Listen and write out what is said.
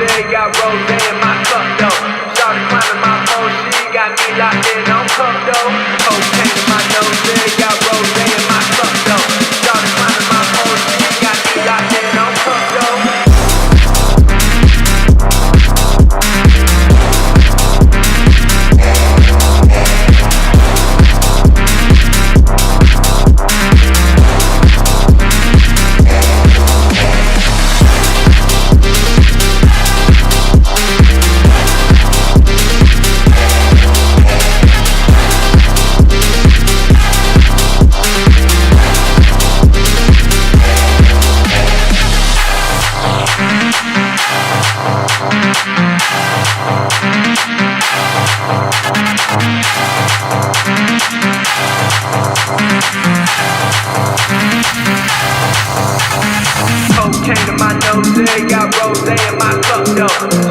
nose, got rose in my cup though. Started climbing my phone, she got me locked in on cup though. Cocaine in my nose, got rose in my cup though. Started climbing my phone, she got me locked in on cup though. Cocaine in my nose, got rose in my cup though.